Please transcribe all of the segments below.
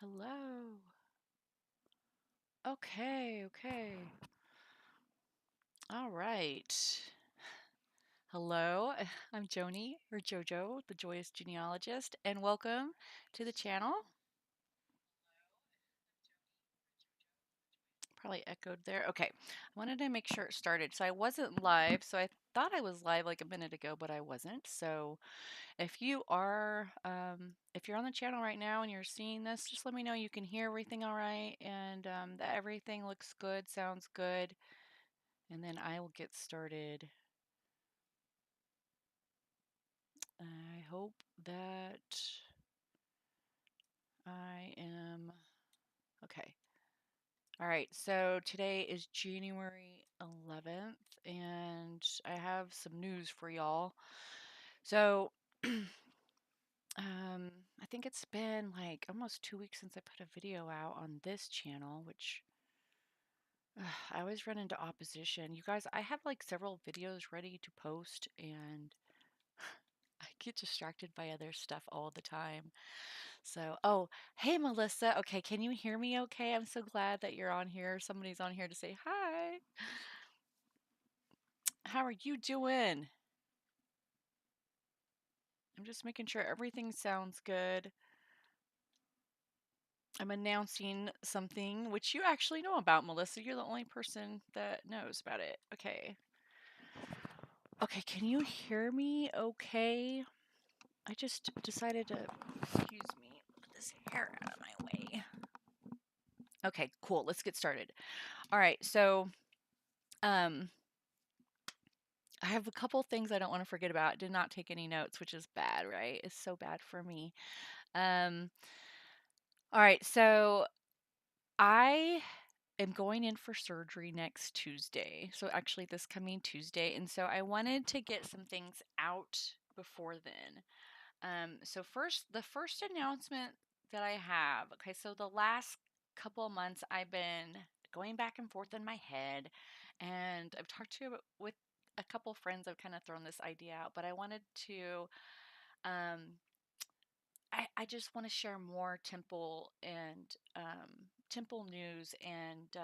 Hello. Okay. All right. Hello, I'm Joni or Jojo, the Joyous Genealogist, and welcome to the channel. Probably echoed there. Okay. I wanted to make sure it started. So I wasn't live. So I thought I was live like a minute ago, but I wasn't. So if you're on the channel right now and you're seeing this, just let me know you can hear everything all right and that everything looks good, sounds good, and then I will get started. I hope that I am okay. All right, so today is January 11th, and I have some news for y'all. So, I think it's been like almost 2 weeks since I put a video out on this channel, which I always run into opposition. You guys, I have like several videos ready to post, and I get distracted by other stuff all the time. So, oh, hey, Melissa. Okay, can you hear me okay? I'm so glad that you're on here. Somebody's on here to say hi. How are you doing? I'm just making sure everything sounds good. I'm announcing something which you actually know about, Melissa. You're the only person that knows about it. Okay. Okay, can you hear me okay? I just decided to, excuse me, put this hair out of my way. Okay, cool. Let's get started. All right, so um I have a couple things I don't want to forget about. Did not take any notes, which is bad, right? It's so bad for me. Um, all right, so I am going in for surgery next Tuesday. So actually this coming Tuesday, and so I wanted to get some things out before then. So the first announcement that I have, okay, so the last couple of months I've been going back and forth in my head, and I've talked to with a couple friends. I've kind of thrown this idea out, but I wanted to, um, I just want to share more temple news, and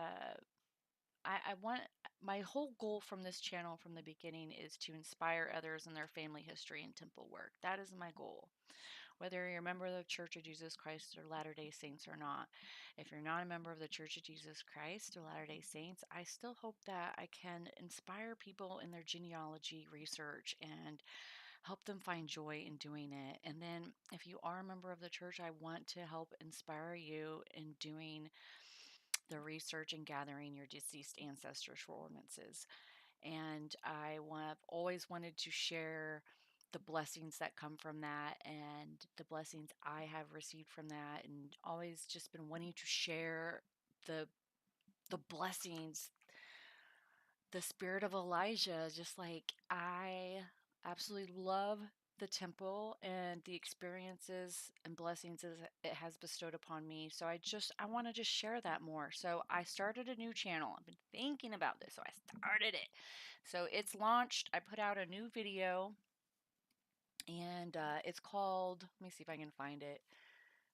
I want my whole goal from this channel from the beginning is to inspire others in their family history and temple work. That is my goal. Whether you're a member of the Church of Jesus Christ or Latter-day Saints or not. If you're not a member of the Church of Jesus Christ or Latter-day Saints, I still hope that I can inspire people in their genealogy research and help them find joy in doing it. And then if you are a member of the church, I want to help inspire you in doing the research and gathering your deceased ancestors for ordinances. And I've always wanted to share the blessings that come from that and the blessings I have received from that, and always just been wanting to share the blessings, the spirit of Elijah. Just like I absolutely love the temple and the experiences and blessings it has bestowed upon me. So I want to just share that more. So I started a new channel. I've been thinking about this, so I started it. So it's launched. I put out a new video, and it's called, let me see if I can find it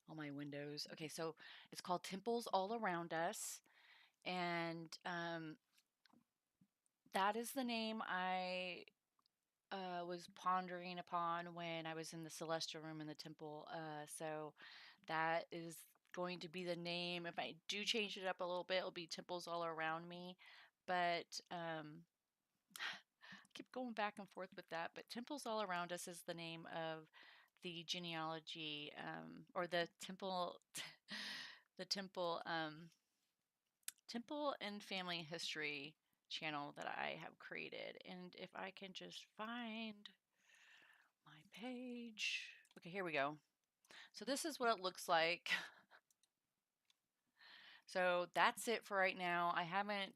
on my windows. Okay, so it's called Temples All Around Us. And that is the name I was pondering upon when I was in the celestial room in the temple. So that is going to be the name. If I do change it up a little bit, it'll be Temples All Around Me. But I keep going back and forth with that. But Temples All Around Us is the name of the genealogy, or the temple, the temple and family history channel that I have created. And if I can just find my page. Okay, here we go. So this is what it looks like. So that's it for right now. I haven't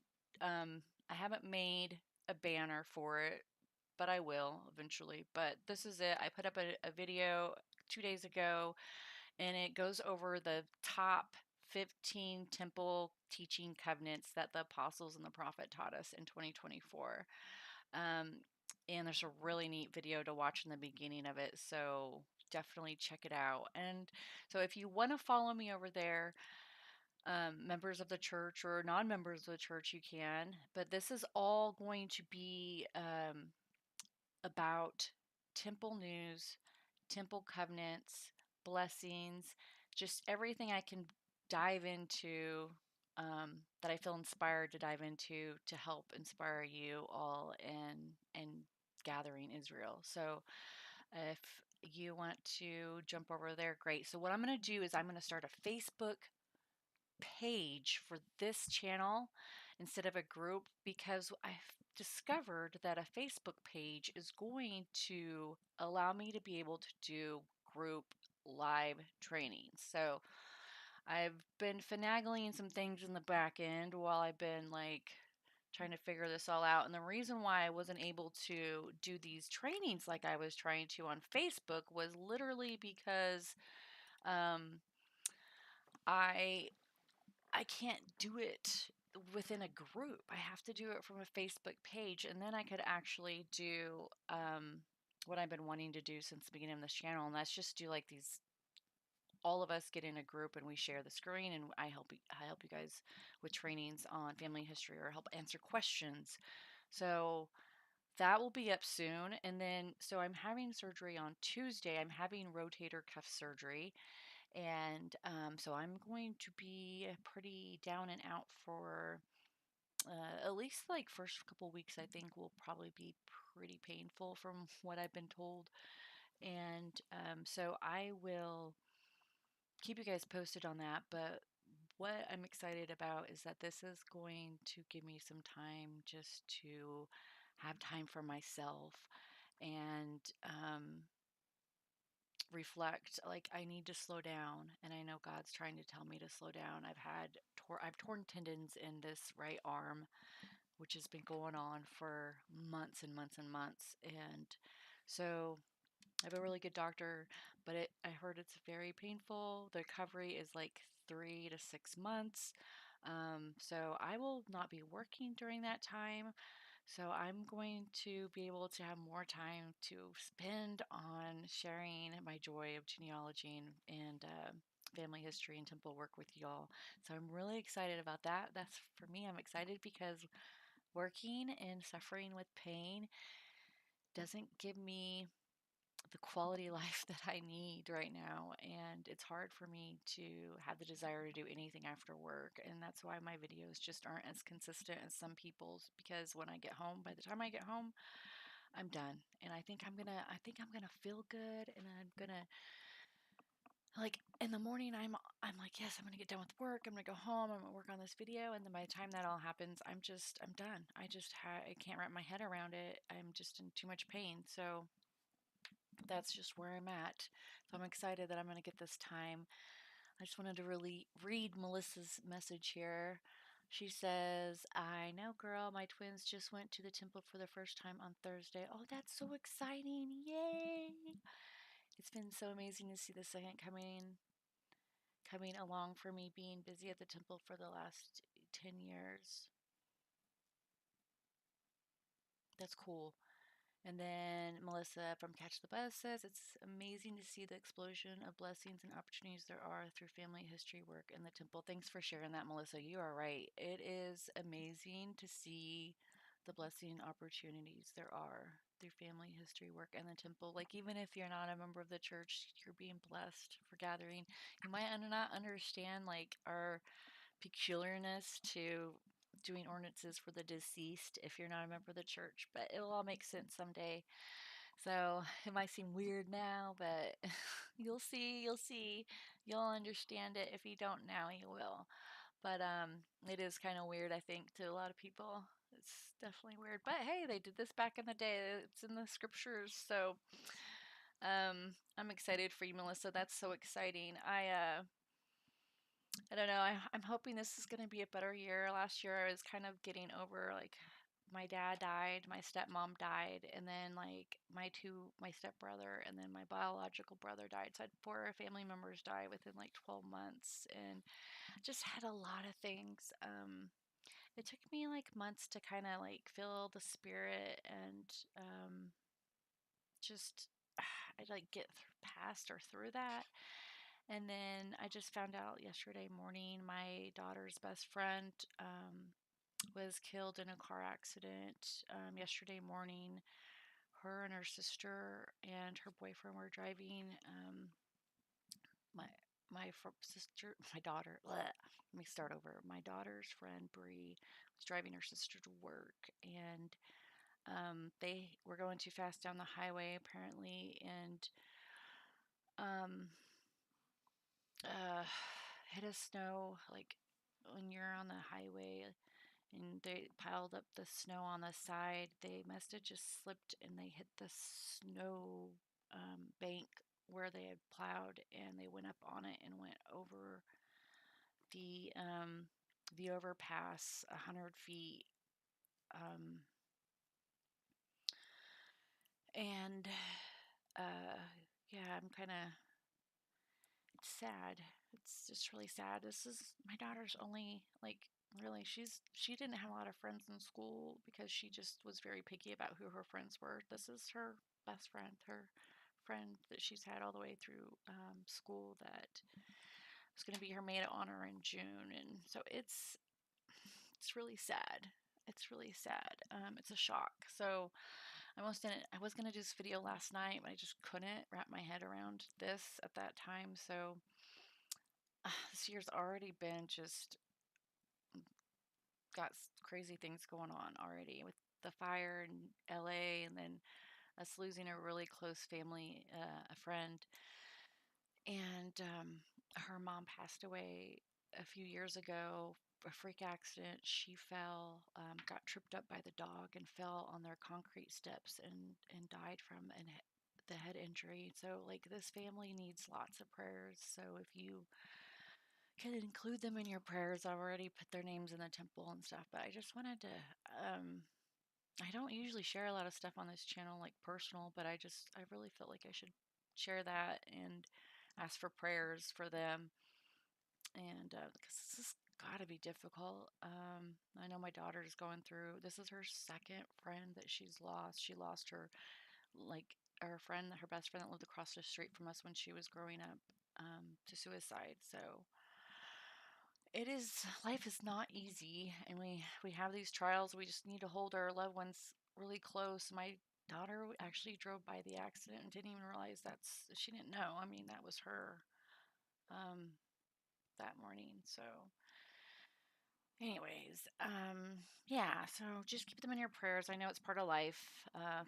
made a banner for it, but I will eventually. But this is it. I put up a video 2 days ago, and it goes over the top 15 temple teaching covenants that the apostles and the prophet taught us in 2024. Um, and there's a really neat video to watch in the beginning of it. So definitely check it out. And so if you want to follow me over there, members of the church or non-members of the church, you can. But this is all going to be about temple news, temple covenants, blessings, just everything I can dive into, that I feel inspired to dive into to help inspire you all in gathering Israel. So if you want to jump over there, great. So what I'm going to do is I'm going to start a Facebook page for this channel instead of a group, because I've discovered that a Facebook page is going to allow me to be able to do group live trainings. So I've been finagling some things in the back end while I've been like trying to figure this all out. And the reason why I wasn't able to do these trainings like I was trying to on Facebook was literally because um, I I can't do it within a group. I have to do it from a Facebook page, and then I could actually do what I've been wanting to do since the beginning of this channel, and that's just do like these. All of us get in a group and we share the screen, and I help you guys with trainings on family history or help answer questions. So that will be up soon. And then, so I'm having surgery on Tuesday. I'm having rotator cuff surgery, and so I'm going to be pretty down and out for at least like first couple weeks. I think will probably be pretty painful from what I've been told. And so I will keep you guys posted on that. But what I'm excited about is that this is going to give me some time just to have time for myself and reflect. Like, I need to slow down, and I know God's trying to tell me to slow down. I've torn tendons in this right arm, which has been going on for months and months and months. And so I have a really good doctor, but I heard it's very painful. The recovery is like 3 to 6 months. So I will not be working during that time. So I'm going to be able to have more time to spend on sharing my joy of genealogy and family history and temple work with y'all. So I'm really excited about that. That's for me. I'm excited because working and suffering with pain doesn't give me the quality life that I need right now. And it's hard for me to have the desire to do anything after work. And that's why my videos just aren't as consistent as some people's, because when I get home, by the time I get home, I'm done. And I think I'm gonna feel good, and I'm gonna like in the morning I'm like, yes, I'm gonna get done with work. I'm gonna go home. I'm gonna work on this video, and then by the time that all happens, I'm done. I can't wrap my head around it. I'm just in too much pain. So that's just where I'm at. So I'm excited that I'm gonna get this time. I just wanted to really read Melissa's message here. She says, I know, girl, my twins just went to the temple for the first time on Thursday. Oh, that's so exciting. Yay. It's been so amazing to see the second coming along for me being busy at the temple for the last 10 years. That's cool. And then Melissa from Catch the Buzz says it's amazing to see the explosion of blessings and opportunities there are through family history work in the temple. Thanks for sharing that, Melissa. You are right. It is amazing to see the blessing opportunities there are through family history work in the temple. Like, even if you're not a member of the church, you're being blessed for gathering. You might not understand like our peculiarness to doing ordinances for the deceased if you're not a member of the church, but it'll all make sense someday. So it might seem weird now, but you'll see, you'll understand it. If you don't now, you will. But it is kind of weird, I think, to a lot of people. It's definitely weird. But hey, they did this back in the day. It's in the scriptures. So I'm excited for you, Melissa. That's so exciting. I don't know. I'm hoping this is going to be a better year. Last year, I was kind of getting over like my dad died, my stepmom died, and then like my stepbrother, and then my biological brother died. So I had four family members die within like 12 months, and just had a lot of things. It took me like months to kind of like feel the spirit and just I like get past or through that. And then I just found out yesterday morning my daughter's best friend was killed in a car accident yesterday morning. Her and her sister and her boyfriend were driving. My sister, my daughter. Bleh, let me start over. My daughter's friend Bree was driving her sister to work, and they were going too fast down the highway apparently, and um, uh, hit a snow like when you're on the highway and they piled up the snow on the side. They must have just slipped and they hit the snow bank where they had plowed, and they went up on it and went over the um, the overpass 100 feet. Um, and uh, yeah, I'm kind of it's sad. It's just really sad. This is my daughter's only like really she didn't have a lot of friends in school because she just was very picky about who her friends were. This is her best friend, her friend that she's had all the way through school that was going to be her maid of honor in June, and so it's really sad. It's really sad. It's a shock. So I was gonna do this video last night, but I just couldn't wrap my head around this at that time. So this year's already been just got crazy things going on already with the fire in LA, and then us losing a really close family, a friend, and her mom passed away a few years ago. A freak accident. She fell, got tripped up by the dog, and fell on their concrete steps and died from the head injury. So like this family needs lots of prayers. So if you can include them in your prayers. I've already put their names in the temple and stuff, but I just wanted to. I don't usually share a lot of stuff on this channel, like personal, but I really felt like I should share that and ask for prayers for them. And because this has got to be difficult. I know my daughter's going through. This is her second friend that she's lost. She lost her like her friend, her best friend that lived across the street from us when she was growing up to suicide. So it is life is not easy, and we have these trials. We just need to hold our loved ones really close. My daughter actually drove by the accident and didn't even realize she didn't know. I mean, that was her um that morning. So anyways, yeah, so just keep them in your prayers. I know it's part of life.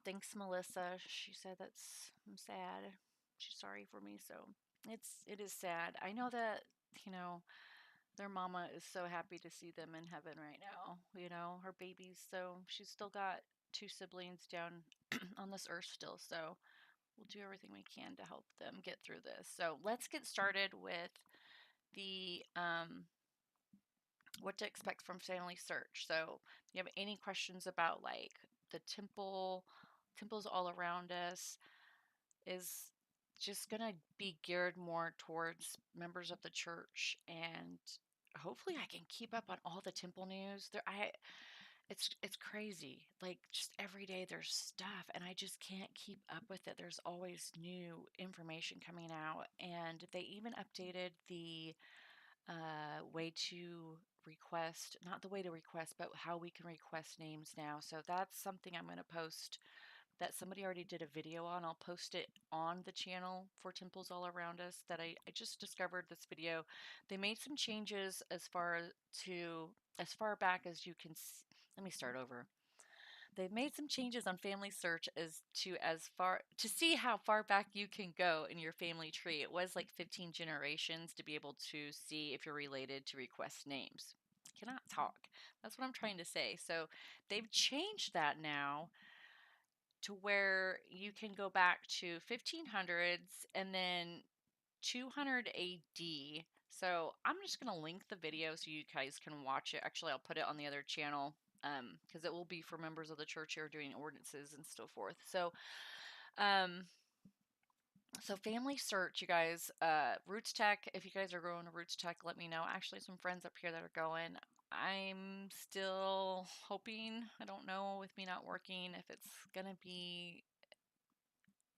Thanks, Melissa. She said I'm sad. She's sorry for me, so it is sad. I know that, you know, their mama is so happy to see them in heaven right now. You know, her babies, so she's still got two siblings down on this earth still. So we'll do everything we can to help them get through this. So let's get started with the what to expect from Family Search. So if you have any questions about like the temples all around us is just going to be geared more towards members of the church, and hopefully I can keep up on all the temple news. It's crazy. Like just every day there's stuff and I just can't keep up with it. There's always new information coming out, and they even updated the way to request, not the way to request, but how we can request names now. So that's something I'm going to post that somebody already did a video on. I'll post it on the channel for Temples All Around Us that I just discovered this video. They made some changes as far back as you can see. Let me start over. They've made some changes on Family Search as far to see how far back you can go in your family tree. It was like 15 generations to be able to see if you're related to request names. I cannot talk. That's what I'm trying to say. So they've changed that now to where you can go back to 1500s and then 200 AD. So I'm just going to link the video so you guys can watch it. Actually, I'll put it on the other channel because it will be for members of the church who are doing ordinances and so forth. Um, so Family Search, you guys, Roots Tech, if you guys are going to Roots Tech, let me know. Actually, some friends up here that are going. I'm still hoping, I don't know, with me not working, if it's going to be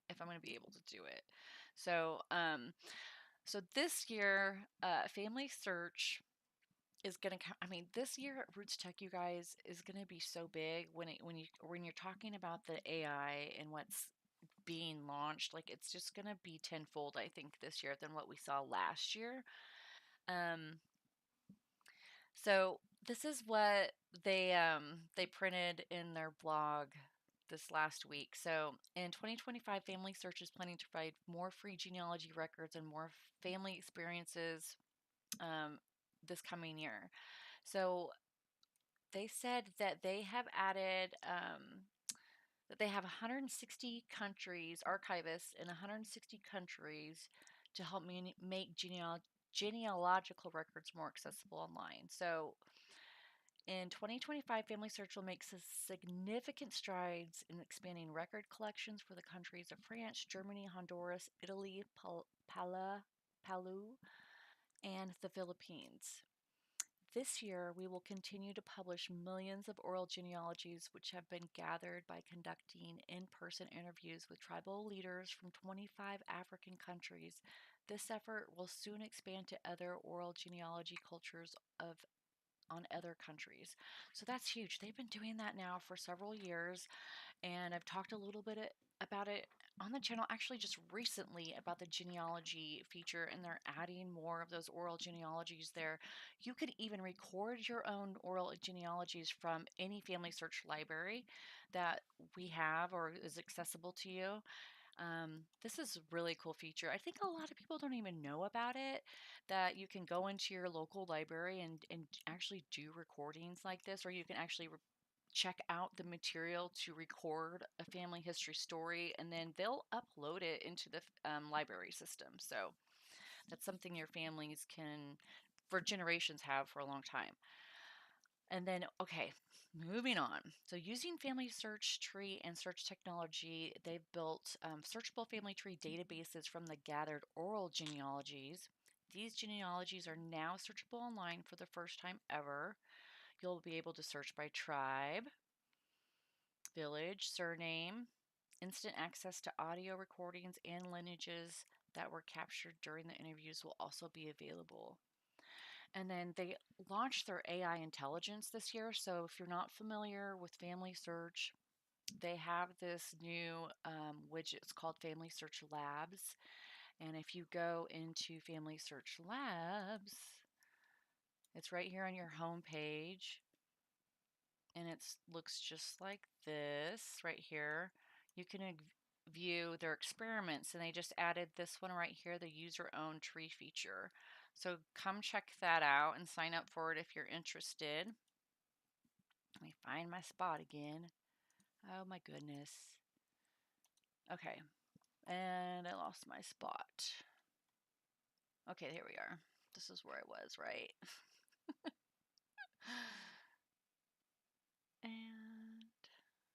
if I'm going to be able to do it. So, so this year, Family Search is going to. I mean, this year at Roots Tech, you guys, is going to be so big when you're talking about the AI and what's being launched. Like, it's just going to be tenfold, I think, this year than what we saw last year. Um, so this is what they printed in their blog this last week. So in 2025, Family Search is planning to provide more free genealogy records and more family experiences um, this coming year. So they said that they have added that they have 160 countries, archivists in 160 countries to help make genealogical records more accessible online. So in 2025, Family Search will make significant strides in expanding record collections for the countries of France, Germany, Honduras, Italy, Palau, and the Philippines. This year, we will continue to publish millions of oral genealogies which have been gathered by conducting in person interviews with tribal leaders from 25 African countries. This effort will soon expand to other oral genealogy cultures of on other countries. So that's huge. They've been doing that now for several years, and I've talked a little bit about it on the channel actually just recently about the genealogy feature, and they're adding more of those oral genealogies there. You could even record your own oral genealogies from any Family Search library that we have or is accessible to you. This is a really cool feature. I think a lot of people don't even know about it, that you can go into your local library and actually do recordings like this, or you can actually check out the material to record a family history story, and then they'll upload it into the library system. So that's something your families can, for generations, have for a long time. And then, okay, moving on. So, using Family Search Tree and search technology, they've built searchable family tree databases from the gathered oral genealogies. These genealogies are now searchable online for the first time ever. You'll be able to search by tribe, village, surname. Instant access to audio recordings and lineages that were captured during the interviews will also be available. And then they launched their AI intelligence this year. So if you're not familiar with Family Search, they have this new widget. It's called Family Search Labs. And if you go into Family Search Labs, it's right here on your home page. And it looks just like this right here. You can view their experiments, and they just added this one right here, the user owned tree feature. So come check that out and sign up for it if you're interested. Let me find my spot again. Oh my goodness. Okay, and I lost my spot. Okay, here we are. This is where I was, right? And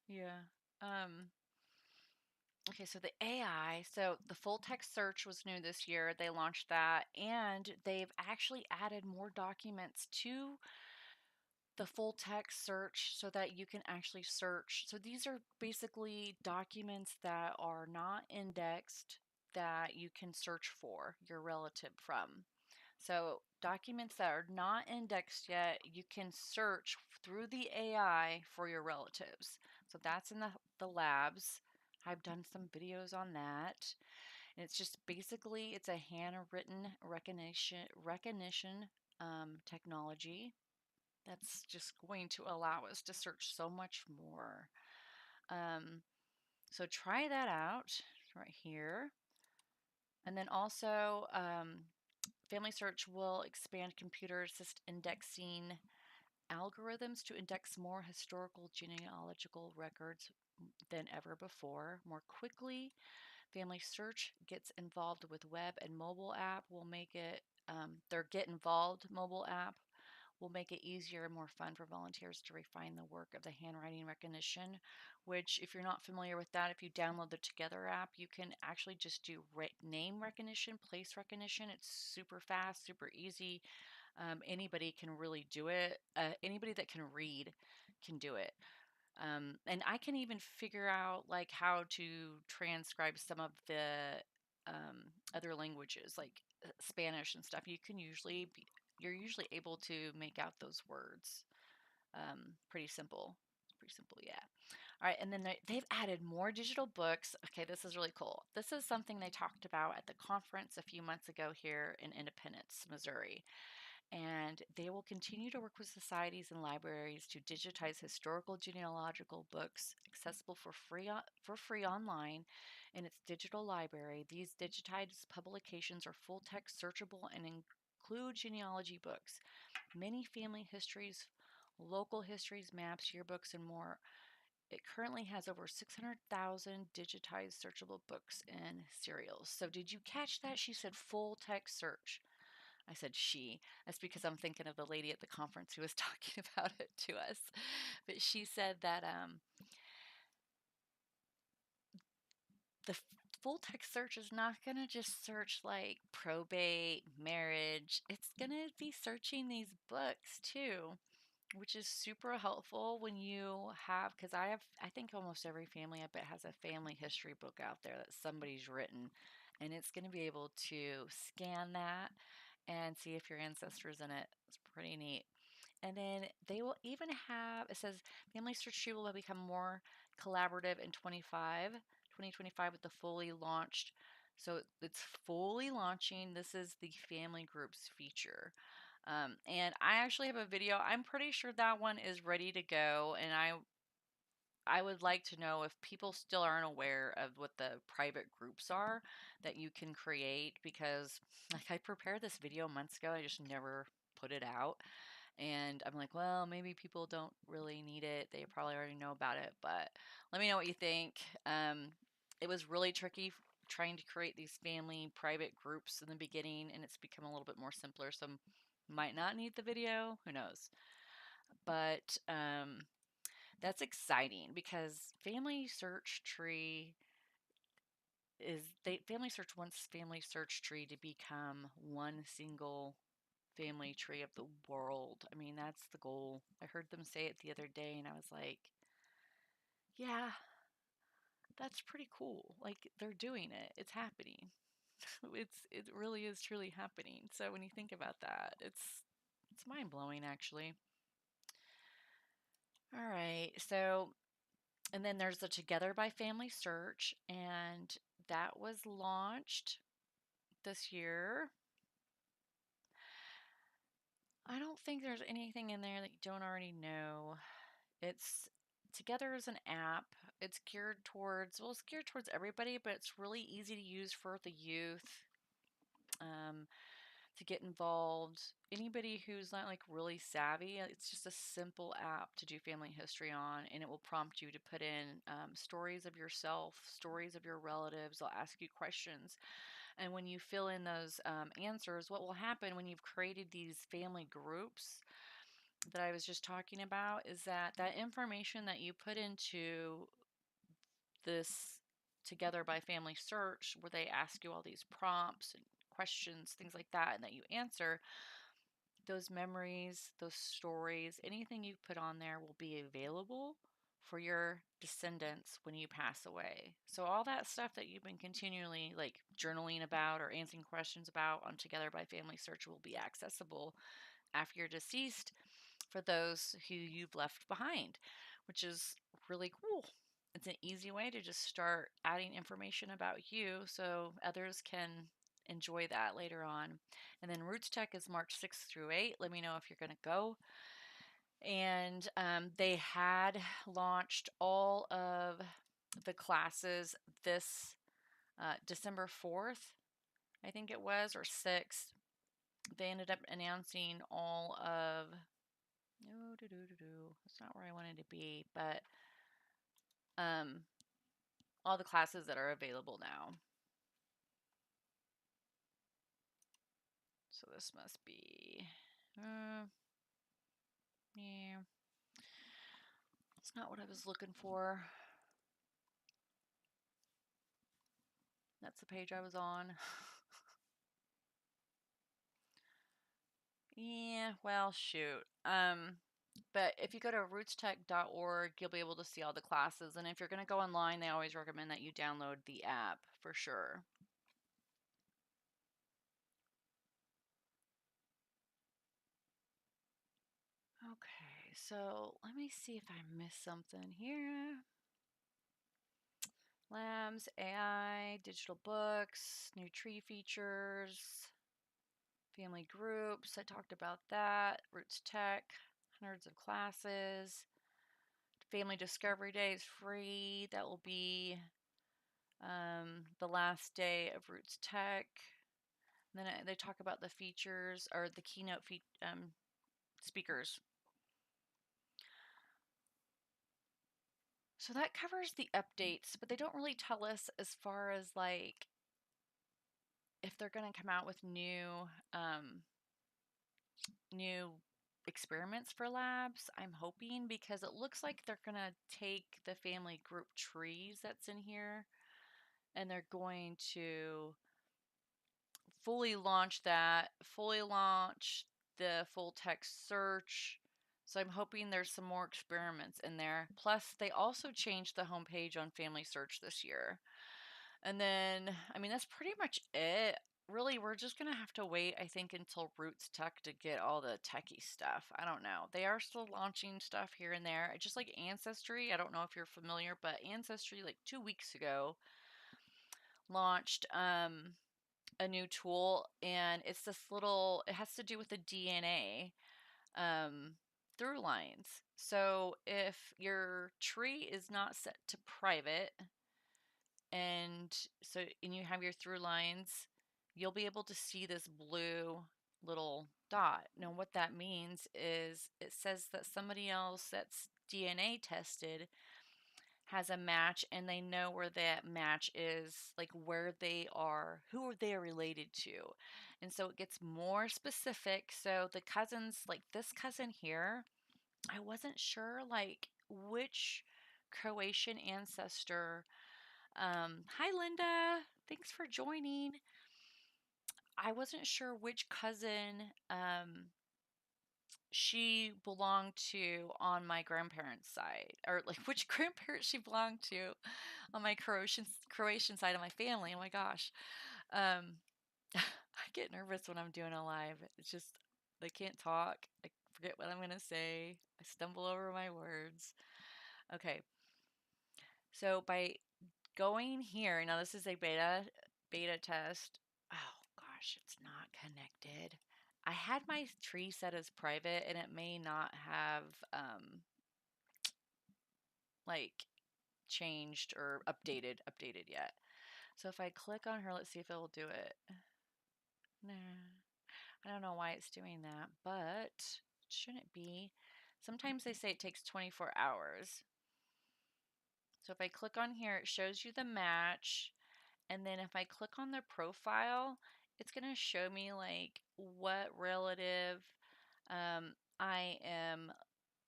yeah. Um Okay, so the AI, so the full text search was new this year. They launched that, and they've actually added more documents to the full text search so that you can actually search. So these are basically documents that are not indexed that you can search for your relative from. So documents that are not indexed yet, you can search through the AI for your relatives. So that's in the labs. I've done some videos on that. And it's just basically it's a handwritten recognition technology that's just going to allow us to search so much more. Um, so try that out right here. And then also, Family Search will expand computer assist indexing algorithms to index more historical genealogical records than ever before more quickly. Family Search gets involved with web and mobile app will make it their Get Involved mobile app will make it easier and more fun for volunteers to refine the work of the handwriting recognition, which, if you're not familiar with that, if you download the Together app, you can actually just do name recognition, place recognition. It's super fast, super easy. Anybody can really do it. Anybody that can read can do it. And I can even figure out like how to transcribe some of the other languages, like Spanish and stuff. You're usually able to make out those words. Pretty simple. Pretty simple, yeah. All right, and then they've added more digital books. Okay, this is really cool. This is something they talked about at the conference a few months ago here in Independence, Missouri. And they will continue to work with societies and libraries to digitize historical genealogical books accessible for free online in its digital library. These digitized publications are full text searchable and include genealogy books, many family histories, local histories, maps, yearbooks, and more. It currently has over 600,000 digitized searchable books and serials. So, did you catch that? She said full text search. I said she. That's because I'm thinking of the lady at the conference who was talking about it to us. But she said that the full text search is not going to just search like probate, marriage. It's going to be searching these books too, which is super helpful when you have, because I think almost every family I bet has a family history book out there that somebody's written, and it's going to be able to scan that and see if your ancestors in it. It's pretty neat. And then they will even have, it says Family Search Tree will become more collaborative in 2025 with the fully launched. So it's fully launching. This is the family groups feature. And I actually have a video. I'm pretty sure that one is ready to go. And I would like to know if people still aren't aware of what the private groups are that you can create, because like I prepared this video months ago. I just never put it out. And I'm like, well, maybe people don't really need it. They probably already know about it, but let me know what you think. It was really tricky trying to create these family private groups in the beginning, and it's become a little bit more simpler. So might not need the video. Who knows? But that's exciting because Family Search Tree Family Search wants Family Search Tree to become one single family tree of the world. I mean, that's the goal. I heard them say it the other day and I was like, yeah, that's pretty cool. Like they're doing it. It's happening. It really is truly happening. So when you think about that, it's mind-blowing actually. All right. So and then there's the Together by Family Search, and that was launched this year. I don't think there's anything in there that you don't already know. It's Together as an app. It's geared towards everybody, but it's really easy to use for the youth um, to get involved. Anybody who's not like really savvy, it's just a simple app to do family history on, and it will prompt you to put in stories of yourself, stories of your relatives. They'll ask you questions. And when you fill in those answers, what will happen when you've created these family groups that I was just talking about is that that information that you put into this Together by Family Search, where they ask you all these prompts and questions, things like that, and that you answer, those memories, those stories, anything you put on there will be available for your descendants when you pass away. So all that stuff that you've been continually like journaling about or answering questions about on Together by Family Search will be accessible after you're deceased for those who you've left behind, which is really cool. It's an easy way to just start adding information about you so others can enjoy that later on. And then Roots Tech is March 6th through 8th. Let me know if you're going to go. And they had launched all of the classes this December 4th, I think it was, or 6th. They ended up announcing all of no, that's not where I wanted to be, but um, all the classes that are available now. So this must be, yeah, it's not what I was looking for. That's the page I was on. Yeah, well, shoot. But if you go to rootstech.org, you'll be able to see all the classes. And if you're going to go online, they always recommend that you download the app for sure. Okay, so let me see if I missed something here. Labs, AI, digital books, new tree features, family groups. I talked about that. Roots Tech, hundreds of classes. Family Discovery Day is free. That will be the last day of Roots Tech. And then they talk about the features or the keynote speakers. So that covers the updates, but they don't really tell us as far as like if they're going to come out with new experiments for labs. I'm hoping because it looks like they're going to take the family group trees that's in here and they're going to fully launch that, fully launch the full text search. So I'm hoping there's some more experiments in there. Plus, they also changed the homepage on Family Search this year. And then, I mean, that's pretty much it. Really, we're just going to have to wait, I think, until Roots Tech to get all the techie stuff. I don't know. They are still launching stuff here and there, just like Ancestry. I don't know if you're familiar, but Ancestry, like 2 weeks ago, launched a new tool, and it's this little, it has to do with the DNA through lines. So if your tree is not set to private, and you have your through lines, you'll be able to see this blue little dot. Now what that means is it says that somebody else that's DNA tested has a match, and they know where that match is, like where they are, who they are related to. And so it gets more specific. So the cousins, like this cousin here, I wasn't sure like which Croatian ancestor. Hi, Linda. Thanks for joining. I wasn't sure which cousin she belonged to on my grandparents' side, or like which grandparent she belonged to on my Croatian side of my family. Oh my gosh. Um, I get nervous when I'm doing a live. It's just I can't talk. I forget what I'm gonna say. I stumble over my words. Okay. So by going here, now this is a beta test. Oh gosh, it's not connected. I had my tree set as private and it may not have like changed or updated yet. So if I click on her, let's see if it will do it. Nah, I don't know why it's doing that, but it shouldn't be. Sometimes they say it takes 24 hours. So if I click on here, it shows you the match. And then if I click on their profile, it's going to show me like what relative I am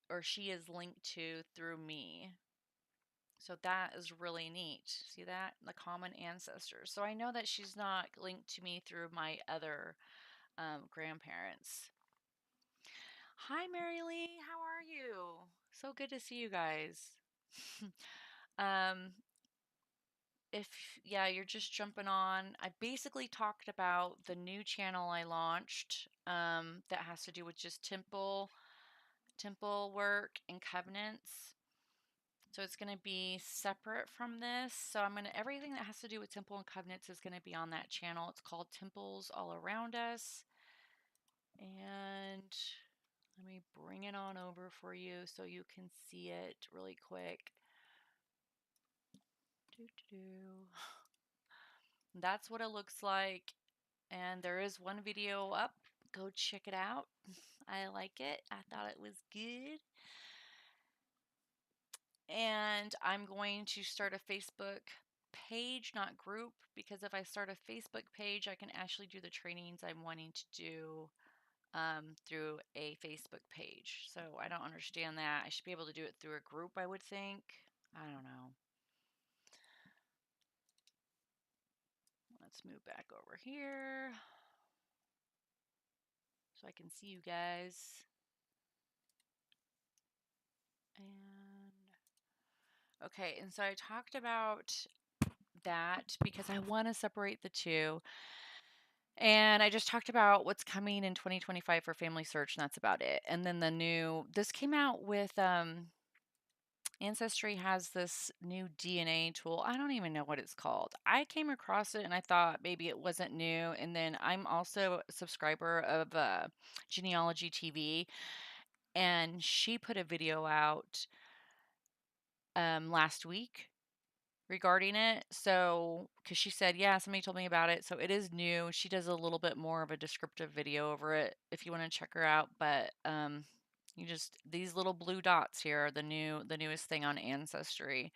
or she is linked to through me. So that is really neat. See that? The common ancestors. So I know that she's not linked to me through my other grandparents. Hi, Mary Lee. How are you? So good to see you guys. um, if yeah, you're just jumping on, I basically talked about the new channel I launched that has to do with just temple work and covenants. So it's going to be separate from this. So everything that has to do with temple and covenants is going to be on that channel. It's called Temples All Around Us. And let me bring it on over for you so you can see it really quick. That's what it looks like. And there is one video up. Go check it out. I like it. I thought it was good. And I'm going to start a Facebook page, not group, because if I start a Facebook page, I can actually do the trainings I'm wanting to do through a Facebook page. So I don't understand that. I should be able to do it through a group, I would think. I don't know. Let's move back over here so I can see you guys. And okay, and so I talked about that because I want to separate the two. And I just talked about what's coming in 2025 for Family Search, and that's about it. And then this came out with Ancestry has this new DNA tool. I don't even know what it's called. I came across it and I thought maybe it wasn't new. And then I'm also a subscriber of Genealogy TV, and she put a video out last week regarding it. So, because she said, yeah, somebody told me about it. So it is new. She does a little bit more of a descriptive video over it if you want to check her out. But you just these little blue dots here are the newest thing on Ancestry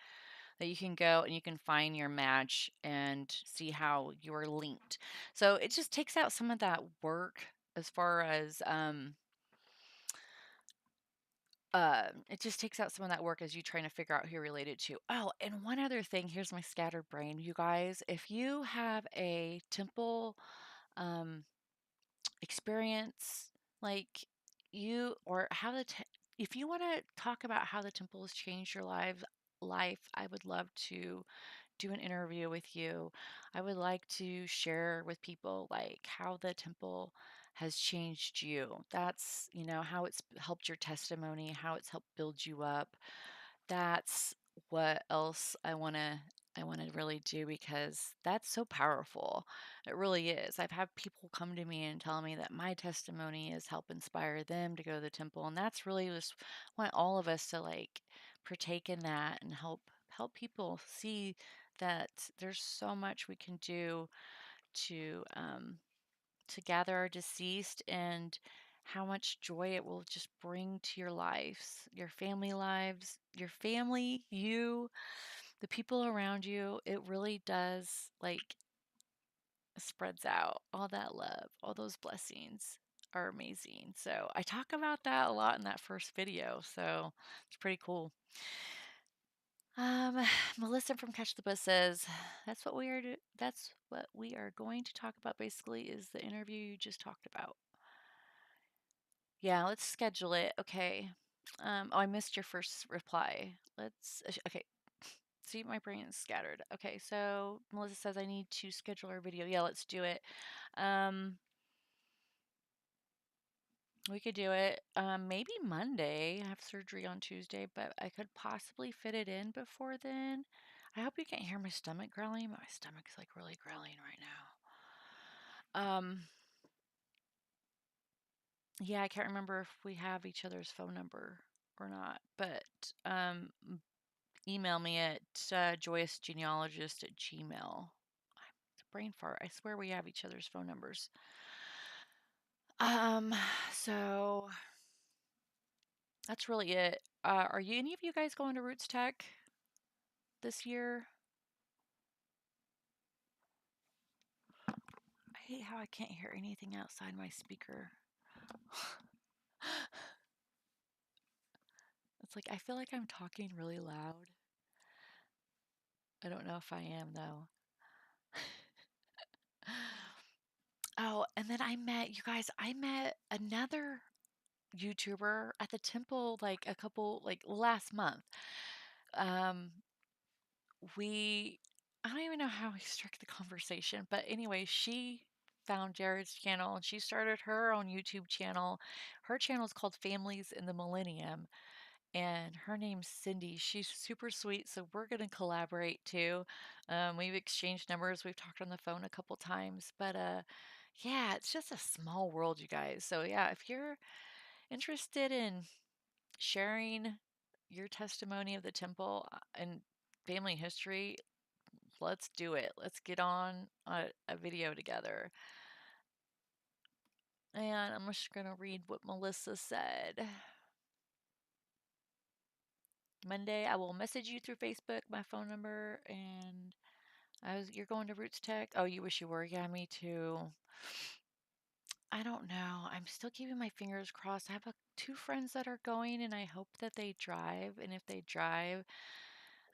that you can go and you can find your match and see how you're linked. So it just takes out some of that work as far as it just takes out some of that work as you trying to figure out who you're related to. Oh, and one other thing, here's my scattered brain, you guys. If you have a temple um, experience, like you or how if you want to talk about how the temple has changed your life, I would love to do an interview with you. I would like to share with people like how the temple has changed you. That's, how it's helped your testimony, how it's helped build you up. That's what else I want to really do because that's so powerful. It really is. I've had people come to me and tell me that my testimony has helped inspire them to go to the temple, and that's really just want all of us to like partake in that and help people see that there's so much we can do to to gather our deceased and how much joy it will just bring to your lives, your family, you, the people around you. It really does like spreads out all that love, all those blessings are amazing. So I talk about that a lot in that first video. So it's pretty cool. Melissa from Catch the Bus says that's what we are going to talk about basically is the interview you just talked about. Yeah, let's schedule it. Okay. Oh, I missed your first reply. Okay. See, my brain is scattered. Okay, so Melissa says I need to schedule our video. Yeah, let's do it. Um, we could do it. Maybe Monday. I have surgery on Tuesday, but I could possibly fit it in before then. I hope you can't hear my stomach growling. My stomach's like really growling right now. Yeah, I can't remember if we have each other's phone number or not, but email me at joyousgenealogist@gmail. It's a brain fart. I swear we have each other's phone numbers. Um, so that's really it. Are you any of you guys going to Roots Tech this year? I hate how I can't hear anything outside my speaker. It's like I feel like I'm talking really loud. I don't know if I am though. Oh, and then I met another YouTuber at the temple like a couple like last month. Um we I don't even know how we struck the conversation, but anyway, she found Jared's channel and she started her own YouTube channel. Her channel is called Families in the Millennium, and her name's Cindy. She's super sweet, so we're going to collaborate too. We've exchanged numbers, we've talked on the phone a couple times, but yeah, it's just a small world, you guys. So yeah, if you're interested in sharing your testimony of the temple and family history, let's do it. Let's get on a video together. And I'm just going to read what Melissa said. Monday, I will message you through Facebook, my phone number, and you're going to Roots Tech? Oh, you wish you were. Yeah, me too. I don't know. I'm still keeping my fingers crossed. I have two friends that are going, and I hope that they drive. And if they drive,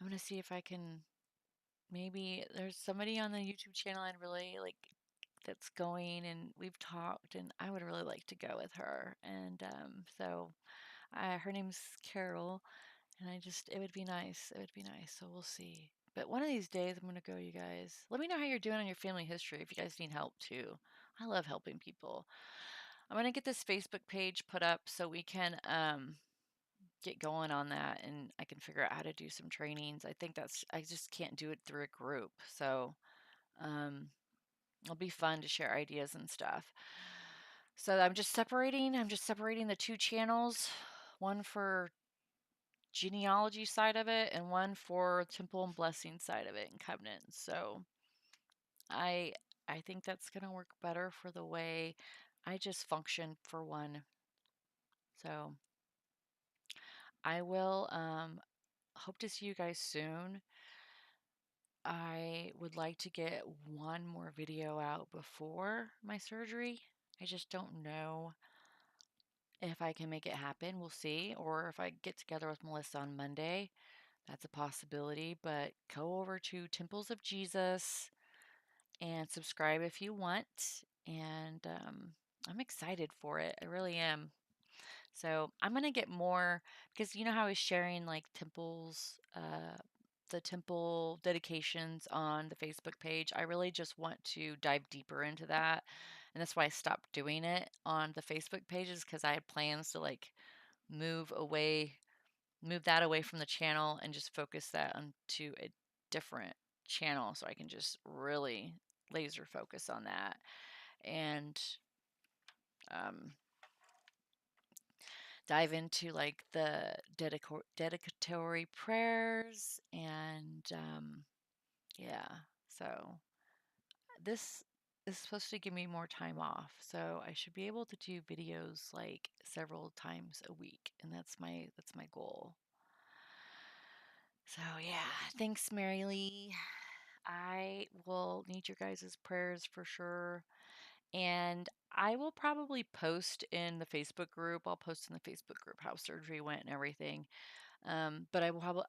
I'm gonna see if I can. Maybe there's somebody on the YouTube channel I'd really like that's going, and we've talked, and I would really like to go with her. And so her name's Carol, And it would be nice. It would be nice. So we'll see. But one of these days, I'm going to go, you guys. Let me know how you're doing on your family history if you guys need help too. I love helping people. I'm going to get this Facebook page put up so we can get going on that and I can figure out how to do some trainings. I just can't do it through a group. So um, it'll be fun to share ideas and stuff. So I'm just separating the two channels, one for genealogy side of it and one for temple and blessing side of it and covenant. So I I think that's going to work better for the way I just function for one. So I will hope to see you guys soon. I would like to get one more video out before my surgery. I just don't know if I can make it happen. We'll see. Or if I get together with Melissa on Monday, that's a possibility. But go over to Temples of Jesus and subscribe if you want. And I'm excited for it. I really am. So I'm gonna get more because you know how I was sharing like the temple dedications on the Facebook page. I really just want to dive deeper into that, and that's why I stopped doing it on the Facebook pages because I had plans to like move away, move that away from the channel and just focus that onto a different channel so I can just really laser focus on that and um, dive into like the dedicatory prayers and yeah. So this is supposed to give me more time off, so I should be able to do videos like several times a week, and that's my goal. So yeah, thanks, Mary Lee. I will need your guys' prayers for sure. And I will probably post in the Facebook group. I'll post in the Facebook group how surgery went and everything. But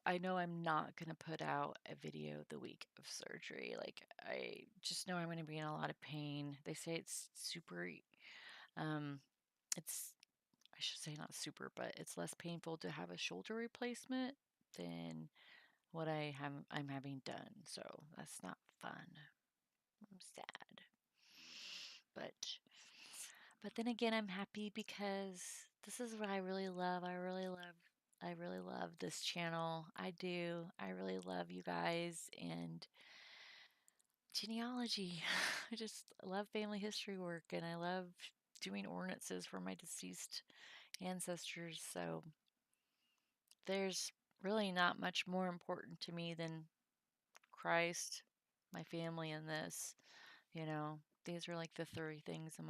I know I'm not going to put out a video the week of surgery. Like, I just know I'm going to be in a lot of pain. They say it's super, um, it's, I should say not super, but it's less painful to have a shoulder replacement than I'm having done. So that's not fun. I'm sad. But but then again, I'm happy because this is what I really love. I really love this channel. I do. I really love you guys and genealogy. I just love family history work and I love doing ordinances for my deceased ancestors. So there's really not much more important to me than Christ, my family, and this. You know, these are like the three things on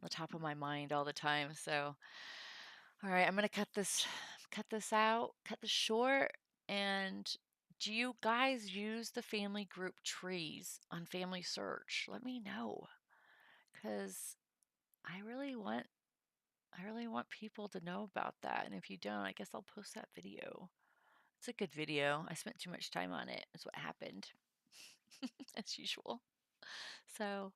the top of my mind all the time. So, all right, I'm gonna cut this out, cut this short. And do you guys use the family group trees on Family Search? Let me know, cause I really want I really want people to know about that. And if you don't, I guess I'll post that video. It's a good video. I spent too much time on it. Is what happened, as usual. So,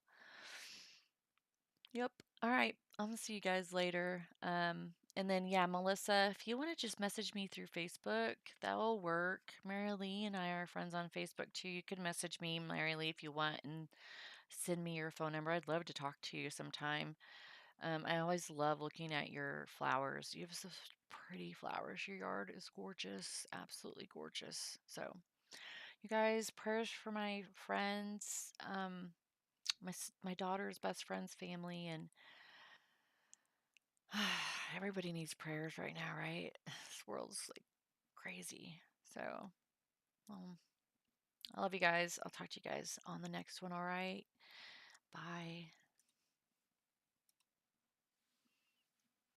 yep. All right. I'll see you guys later. And then yeah, Melissa, if you want to just message me through Facebook, that will work. Mary Lee and I are friends on Facebook too. You can message me, Mary Lee, if you want, and send me your phone number. I'd love to talk to you sometime. I always love looking at your flowers. You have such pretty flowers. Your yard is gorgeous, absolutely gorgeous. So, you guys, prayers for my friends, my daughter's best friend's family, and everybody needs prayers right now, right? This world's like crazy. So, um, I love you guys. I'll talk to you guys on the next one, all right? Bye.